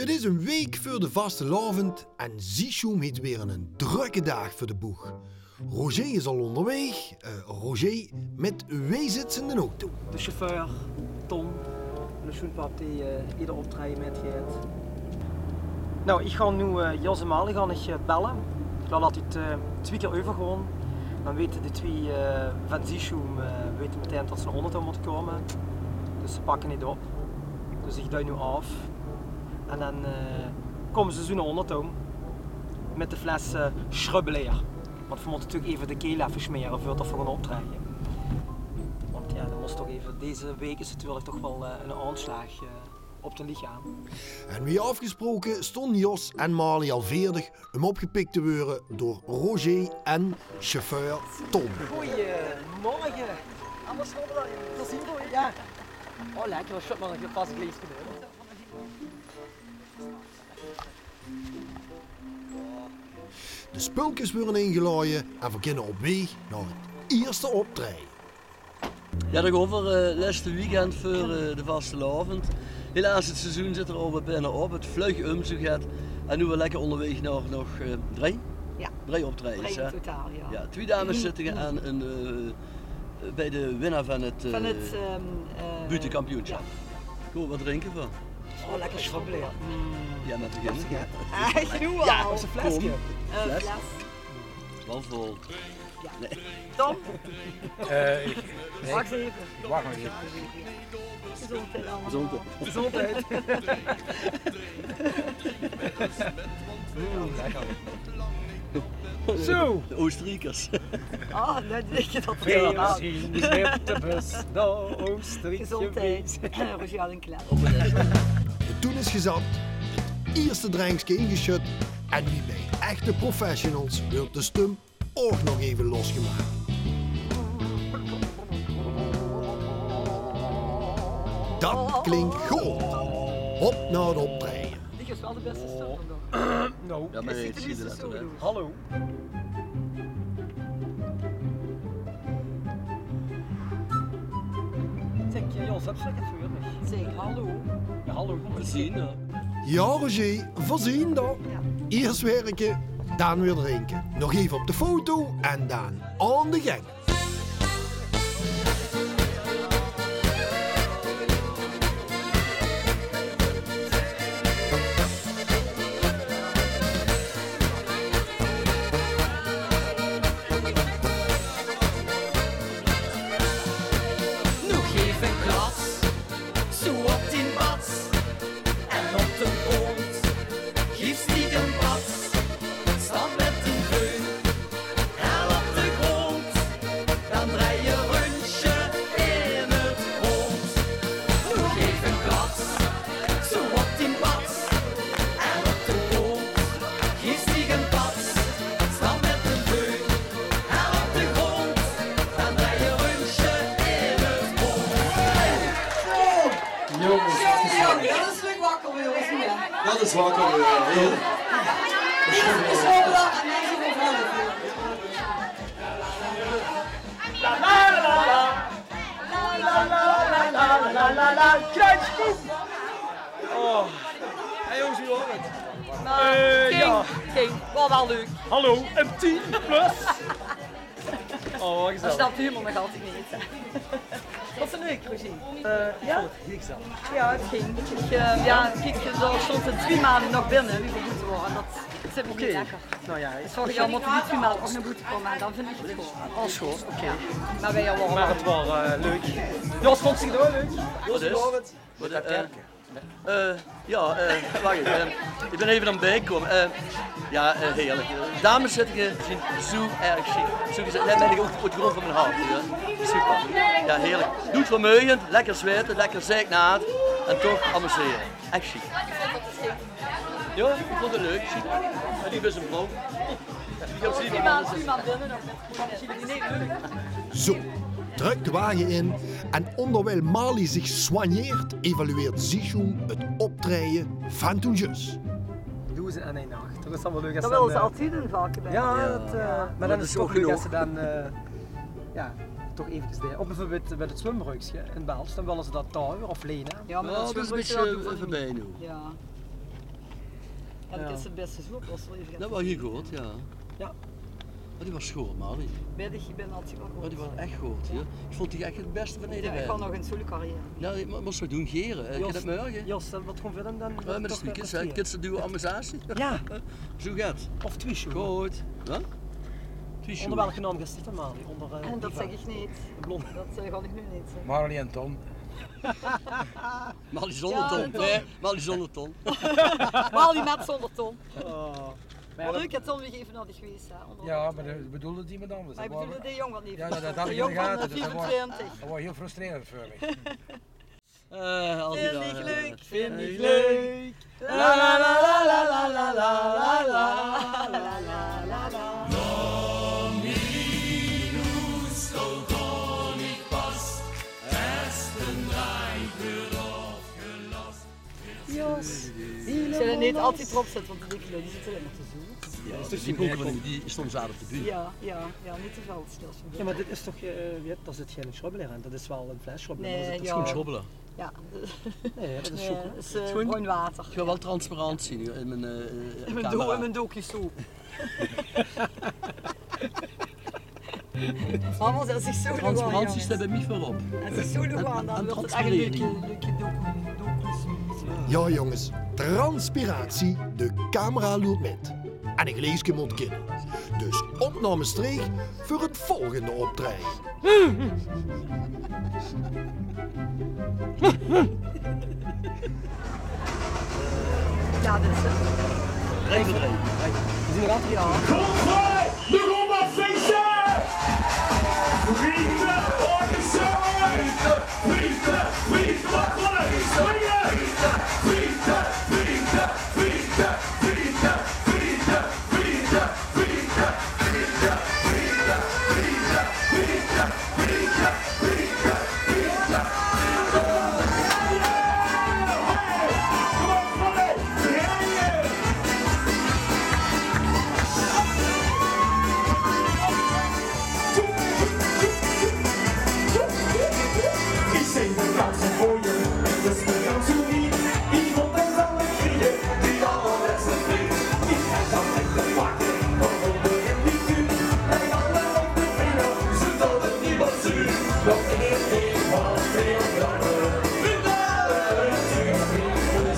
Het is een week voor de vastelavond en Zichum heeft weer een drukke dag voor de boeg. Roger is al onderweg. Roger, met wie zit ze in de auto? De chauffeur, Tom, de schoenpap die ieder optreden met gaat. Nou, ik ga nu Jos en Mali bellen. Ik laat het 2 keer overgaan. Dan weten de twee van Zichum weten meteen dat ze naar onder moeten komen. Dus ze pakken niet op. Dus ik duw nu af. En dan komen ze zo naar onder met de fles schrubbeleer. Want we moeten natuurlijk even de keel even smeren voordat we gaan optreden. Want ja, dan moest toch even, deze week is natuurlijk toch wel een aanslag op de lichaam. En wie afgesproken stonden Jos en Mali al veerdig om opgepikt te worden door Roger en chauffeur Tom. Goedemorgen. Anders gaan we dat zien voor je. Ja. Oh lekker, wat shot man, ik heb vast een gleesje gedaan. De spulkjes worden ingelaaien en we kunnen op weg naar het eerste optreden. Ja, dat over laatste weekend voor de vastelavond. Helaas, het seizoen zit er al bijna op. Het vlug om zo gaat. En nu we lekker onderweg naar nog 3? Ja. 3 optredens. 3 in totaal, ja. Ja, 2 dameszittingen en bij de winnaar van het buitenkampioenschap. Ja. Goed, wat drinken we? Oh, lekker schrubbelen. Ja, met beginnen. Ik doe al. Ja, op zijn flesje. Fles? Fles. Wel vol. Ja. Nee. Tom, Nee. wacht even. Wacht maar even. Gezondheid allemaal. Gezondheid. Gezondheid. Lekker. Zo. De Oostenrijkers. Ah, nou denk je dat het Veel helemaal. zien is op de bus naar Oostenrijk Gezondheid. geweest. Roger had een klep. De toen is gezat, het eerste drankje ingeschud en wie bij echte professionals wordt de stum ook nog even losgemaakt. Dat klinkt goed. Op naar het optreden. Die is wel de beste stuk nog. Nou, Ja, maar Is ik het zie niet dat zo wel. doen? hallo. Zeg, Jos, heb je het voor me? Zeg, hallo. Ja, hallo. We zien hè. Ja, Roger, voorzien dan. Ja. Eerst werken, dan weer drinken. Nog even op de foto en dan aan de gang. Nog even glas, zo op 10 bats. En op de grond, geef stiekem pas. Stand met een veun, en op de grond. Dan draai je rondje in het rond. Nog even glas, zo op 10 bats. En op de grond, geef stiekem pas. Stand met een veun, en op de grond. Dan draai je rondje in het rond. Jongens, Ja, dat is weer wakker weer, is niet hè? Dat is wakker. Eerst is zo lang en dan zo vrolijk. Oh. Hey jongens, hoe hoort het? Nou, ging. Was wel leuk. Hallo, een 10 plus. Oh, wat Dat gezellig. snapt helemaal nog altijd niet. Hè. Was het leuk, Roger? Ja? Heel gezellig. Ja, het ging. Ja, kijk, er stond er 2 maanden nog binnen wie vergoed worden. Dat zit me niet lekker. Nou ja, Het is jammer dat we die 2 maanden ook naar boete komen en dan vind ik het gewoon. alles goed. Oké. Maar wij al Maar het was leuk. Jos, vond je het ook leuk? Wat is? hoe hoort het? Wat, Dat kerken. wacht even. Ik ben even aan het bijkomen. Heerlijk. Dameszittingen zien zo erg chic. Zo gezegd, net ben ik ook op de grond van mijn hart. Ja. Super. Ja, heerlijk. Doet vermoeiend, lekker zweten, lekker zeiknaad en toch amuseren. Echt chic. Ja, ik vond het leuk. Chic. En die is een vrouw. Ik heb zien 2 maanden binnen nog met zie je niet leuk. Zo, druk de wagen in en onderwijl Mali zich soigneert, evalueert Zichum het optreden van toen jus. Doe ze aan één nacht. Dat is allemaal leuk. Dat willen ze altijd doen vaak bij. Ja, Ja. dat, maar dan Dat is is het toch ook leuk genoeg. als ze dan ja, toch eventjes de. Of bijvoorbeeld bij het zwembruikje in Bels, dan willen ze dat daar of lenen. Ja, Ja, dat is een beetje voorbij nu. Ja. Ja, dat is het beste zoekost. Dat was je gehoord, ja. Ja. Maar die was schoon, maar die. Ik ben altijd wel Maar goed. die was echt goed. Ja. Ik vond die echt het beste van Ja, iedereen. ik ga nog een zoele carrière. Ja, je moest zo doen, geren. Ken je dat morgen? Jos, wat gewoon verder dan? Ja, met een stukje, kids te doen amusatie. Ja, Zo gaat. of twishoe. Goed. Wat? Twishoe. Onder welke naam gaat het Mali? Onder En dat Iva. zeg ik niet. Blond. Dat ga ik nu niet zeggen. Marley en Tom. Mal die zonder Ja, ton. een ton. Nee, mal die zonder ton. Maar die met zonder ton. Oh. Maar leuk het ton gegeven had ik geweest. Hè, onder Ja, andere. maar dat bedoelde het iemand anders. Maar ik Dat was- bedoelde de jong wat niet. Ja, dat had de ik jong in de van gaten, dus dat was- 24. Dat was heel frustrerend voor mij. Al die Vind dagen. ik leuk, vind ik leuk. La la la la la la la la la la la la la. Jos, ik zal er niet altijd erop zetten, want die zitten alleen maar te zoenen. Ja, die boeken die stonden zaten op de buurt. Ja, niet te veel stil. Ja, maar dit is toch, daar zit geen schrobbelaar aan. Dat is wel een fles schrobbelaar. Nee, maar dat is ja. Gewoon schrobbelen. Ja, Nee, dat is nee, zoek. dat is bruin water. Ik ga wel transparant zien in mijn In mijn camera. in mijn doekje soep. Mama zegt zich zo Transparantie staat bij mij voorop. Als ik zo doe aan, dan En wordt het echt een leuke transparering. doekje soep. Ja jongens, transpiratie, de camera loopt met. En ik lees hem ontkennen. Dus opnamestreek voor het volgende optreden. Ja, dat is het. Regen erin. We zien er altijd Ja. Kom vrij, de Roma-feestje! Vrienden, organisatie! Vrienden, vrienden, wat van een vrienden! Vrienden, vrienden, vrienden, vrienden, vrienden, vrienden, vrienden, vrienden, vrienden, vrienden, vrienden, vrienden, vrienden, vrienden. Kom op, mannen, rijden! Ik zing de dansen voor je, het is de dans hoe niet. Iemand en alle vrienden, die allerlaatste vriend. Ik ga dan met de pakken, van onder in die vuur. En alle op de vinger, zodat het niemand zuur. Nog één keer van veel langer. Vrienden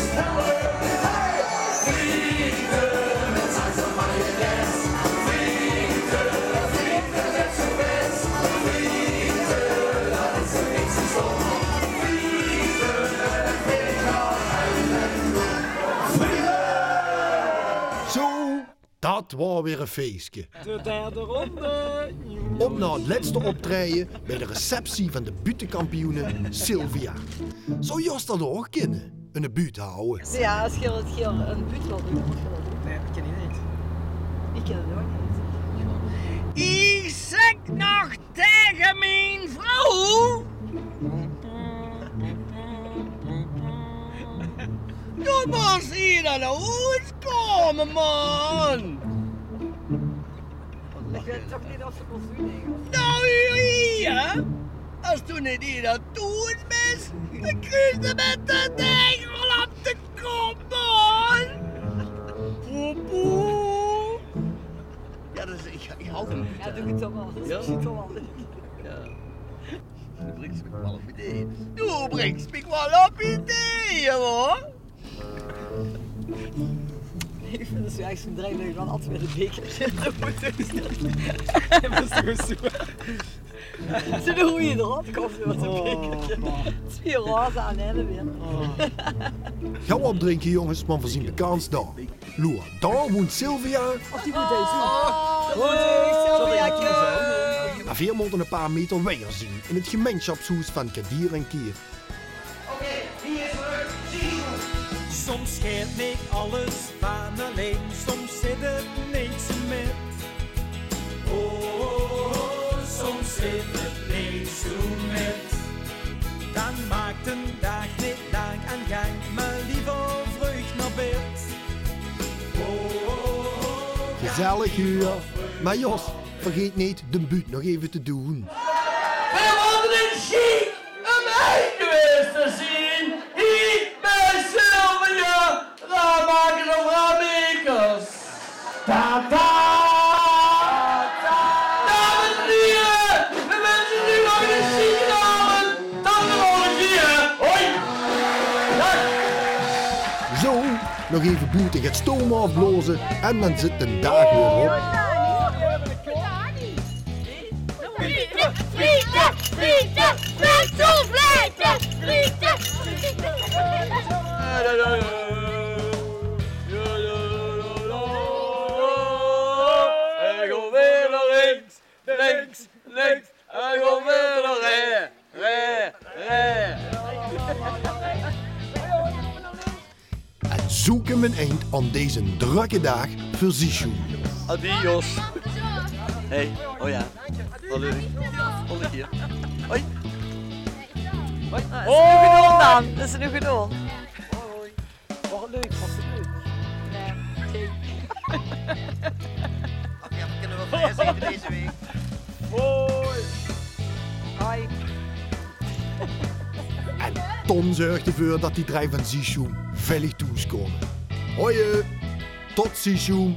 sneller. Hey! Vrienden, met saus en mayonaise. Vrienden, vrienden met z'n best. Vrienden, dat is er niks te zon. Zo, dat was weer een feestje. de derde ronde. Op naar het laatste optreden bij de receptie van de buitenkampioenen Sylvia. Zou Jos dat ook kennen? Een buurt houden. Ja, als je het heel een buurt wil doen, moet je dat doen. Nee, dat ken je niet. Ik ken het nooit niet. Ik zeg nog tegen mijn vrouw. Du moest hier naar huis komen, man. Ik weet toch niet of ze ons doen eigenlijk. Nou hier, als toen niet hier naartoe bent, dan kun je met de degel op de kop, man. Poepoe. Ja, dat is, ik hou van Ja, doe ik toch wel. Dat Ja. is toch wel leuk. Ja. Du bringst mich mal auf Idee. Du bringst mich wel op ideeën, hoor. Ik vind het zo echt zo'n drijfleuk van altijd weer de beker. Ze de hoe je erop komt met een beker. Twee roze aan en weer. Gaan we opdrinken jongens, want we zien de kans daar. Loer, daar woont Sylvia. Of die moet deze doen. Sylviaatje. Na 4 moeten een paar meter weer zien in het gemeenschapshuis van Kadir en Kier. Soms scheelt niet alles van alleen, soms zit het niks met. Oh, soms zit het niet zo met. Dan maakt een dag niet lang aan gang, maar liever vreugd naar bed. Oh, Gezellig hier. Maar Jos, vergeet niet de buurt nog even te doen. We hadden een chic een meid geweest te zien. Hier bij Sylvia. Daar maken ze vrouw mee. nog even buiten het stoom afblazen en dan zit de dag weer op. Vliegen, vliegen, met zo'n vliegen, vliegen. En go weer naar links, links, links. En go weer naar rechts. En zoeken we een eind aan deze drukke dag voor Sishu. Adios. Hey, oh ja. Wat leuk. Volgende keer. Hoi. Hoi. Dat is nu gedaan, Daan. Dat is nu gedaan. Hoi. Wat leuk, wat leuk. Nee. Ja, we kunnen wel vrij zijn deze week. Hoi. Hoi. En Ton zorgt ervoor dat die drie van Sishu veilig thuiskomen. Hoi, tot Sishu.